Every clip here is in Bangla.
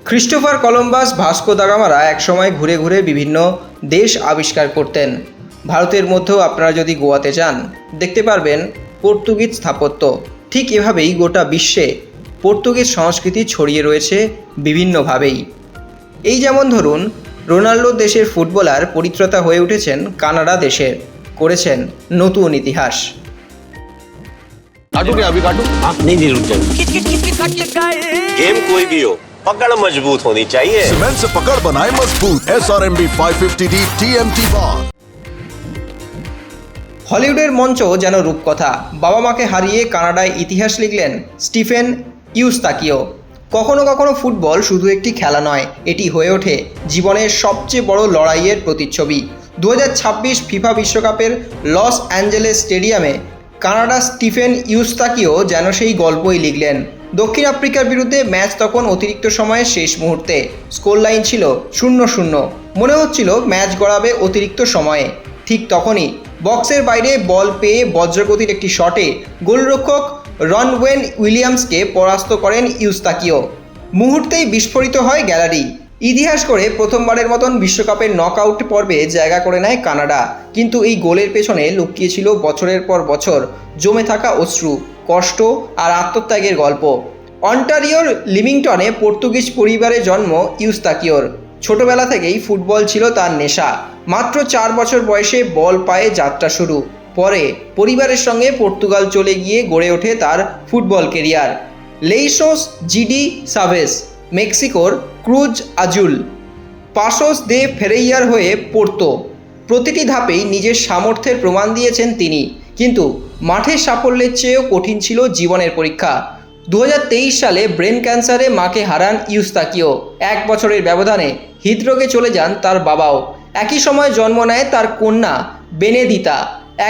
ক্রিস্টোফার কলম্বাস ভাস্কো দা গামারা একসময় ঘুরে ঘুরে বিভিন্ন দেশ আবিষ্কার করতেন। ভারতের মধ্যেও আপনারা যদি গোয়াতে যান দেখতে পারবেন পর্তুগিজ স্থাপত্য। ঠিক এভাবেই গোটা বিশ্বে পর্তুগিজ সংস্কৃতি ছড়িয়ে রয়েছে বিভিন্নভাবেই। এই যেমন ধরুন, রোনাল্ডো দেশের ফুটবলার পরিত্রাতা হয়ে উঠেছেন কানাডা দেশের, করেছেন নতুন ইতিহাস। काटू क्या अभी काटू? आप नहीं रुक जाए। गेम कोई भी हो, पकड़ मजबूत होनी चाहिए। सीमेंट से पकड़ बनाए मजबूत। SRMB 550D TMT bar। হলিউডের মঞ্চ যেন রূপকথা। বাবা মাকে হারিয়ে কানাডায় ইতিহাস লিখলেন স্টিফেন ইউস্তাকিও। কখনো কখনো ফুটবল শুধু একটি খেলা নয়, এটি হয়ে ওঠে জীবনের সবচেয়ে বড় লড়াইয়ের প্রতিচ্ছবি। 2026 ফিফা বিশ্বকাপের লস অ্যাঞ্জেলেস স্টেডিয়ামে কানাডার স্টিফেন ইউস্তাকিও যেন সেই গল্পই লিখলেন। দক্ষিণ আফ্রিকার বিরুদ্ধে ম্যাচ তখন অতিরিক্ত সময়ের শেষ মুহূর্তে। স্কোর লাইন ছিল 0-0। মনে হচ্ছিল ম্যাচ গড়াবে অতিরিক্ত সময়ে। ঠিক তখনই বক্সের বাইরে বল পেয়ে বজ্রগতির একটি শটে গোলরক্ষক রনওয়েন উইলিয়ামসকে পরাস্ত করেন ইউস্তাকিও। মুহূর্তেই বিস্ফোরিত হয় গ্যালারি। ইতিহাস করে প্রথমবারের মতন বিশ্বকাপের নকআউট পর্বে জায়গা করে নেয় কানাডা। কিন্তু এই গোলের পেছনে লুকিয়েছিল বছরের পর বছর জমে থাকা অশ্রু, কষ্ট আর আত্মত্যাগের গল্প। অন্টারিওর লিভিংটনে পর্তুগিজ পরিবারে জন্ম ইউস্তাকিওর। ছোটবেলা থেকেই ফুটবল ছিল তার নেশা। মাত্র 4 বছর বয়সে বল পায়ে যাত্রা শুরু। পরে পরিবারের সঙ্গে পর্তুগাল চলে গিয়ে গড়ে ওঠে তার ফুটবল কেরিয়ার। লেইসোস জিডি সাভেস, মেক্সিকোর ক্রুজ আজুল, পাসোস দে ফেরেইয়ার হয়ে পোর্তো। প্রতিটি ধাপেই নিজের সামর্থ্যের প্রমাণ দিয়েছেন তিনি। কিন্তু মাঠের সাফল্যের চেয়েও কঠিন ছিল জীবনের পরীক্ষা। 2023 সালে ব্রেন ক্যান্সারে মাকে হারান ইউস্তাকিও। 1 বছরের ব্যবধানে হৃদরোগে চলে যান তার বাবাও। একই সময় জন্ম নেয় তার কন্যা বেনেদিতা।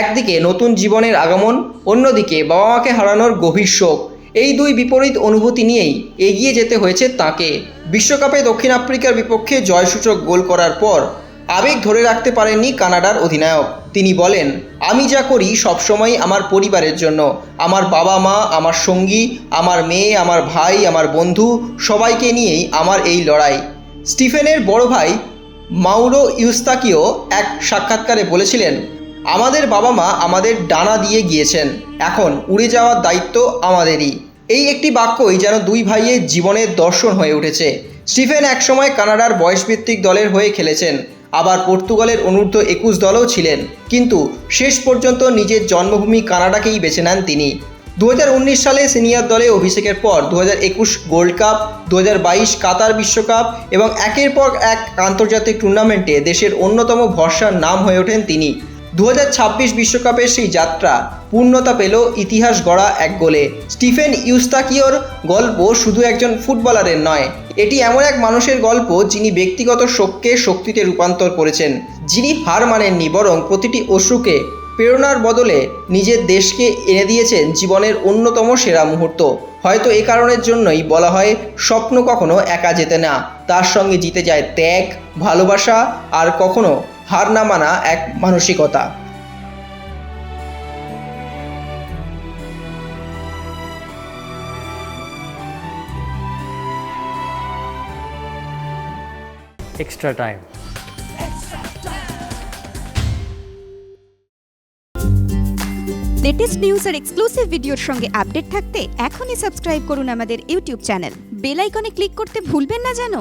একদিকে নতুন জীবনের আগমন, অন্যদিকে বাবা মাকে হারানোর গভীর শোক। এই দুই বিপরীত অনুভূতি নিয়েই এগিয়ে যেতে হয়েছে তাঁকে। বিশ্বকাপে দক্ষিণ আফ্রিকার বিপক্ষে জয়সূচক গোল করার পর আবেগ ধরে রাখতে পারেননি কানাডার অধিনায়ক। তিনি বলেন, আমি যা করি সবসময় আমার পরিবারের জন্য। আমার বাবা মা, আমার সঙ্গী, আমার মেয়ে, আমার ভাই, আমার বন্ধু, সবাইকে নিয়েই আমার এই লড়াই। স্টিফেনের বড় ভাই মাউরো ইউস্তাকিও এক সাক্ষাৎকারে বলেছিলেন, আমাদের বাবা মা আমাদের ডানা দিয়ে গিয়েছেন, এখন উড়ে যাওয়ার দায়িত্ব আমাদেরই। এই একটি বাক্যই যেন দুই ভাইয়ের জীবনের দর্শন হয়ে উঠেছে। স্টিফেন একসময় কানাডার বয়সভিত্তিক দলের হয়ে খেলেছেন, আবার পর্তুগালের অনূর্ধ্ব 21 দলেও ছিলেন। কিন্তু শেষ পর্যন্ত নিজের জন্মভূমি কানাডাকেই বেছে নেন তিনি। 2019 সালে সিনিয়র দলে অভিষেকের পর 2021 গোল্ড কাপ, 2022 কাতার বিশ্বকাপ এবং একের পর এক আন্তর্জাতিক টুর্নামেন্টে দেশের অন্যতম ভরসার নাম হয়ে ওঠেন তিনি। 2026 বিশ্বকাপের সেই যাত্রা পূর্ণতা পেল ইতিহাস গড়া এক গোলে। স্টিফেন ইউস্তাকিওর গল্প শুধু একজন ফুটবলারের নয়, এটি এমন এক মানুষের গল্প যিনি ব্যক্তিগত শোককে শক্তিতে রূপান্তর করেছেন, যিনি হার মানেননি, বরং প্রতিটি অশ্রুকে প্রেরণার বদলে নিজের দেশকে এনে দিয়েছেন জীবনের অন্যতম সেরা মুহূর্ত। হয়তো এই কারণের জন্যই বলা হয়, স্বপ্ন কখনো একা যেতে না, তার সঙ্গে জিতে যায় ত্যাগ, ভালোবাসা আর কখনো হার না মানা এক মানসিকতা। extra time. লেটেস্ট নিউজ আর এক্সক্লুসিভ ভিডিওর সঙ্গে আপডেট থাকতে এখনই সাবস্ক্রাইব করুন আমাদের ইউটিউব চ্যানেল। বেল আইকনে ক্লিক করতে ভুলবেন না যেন।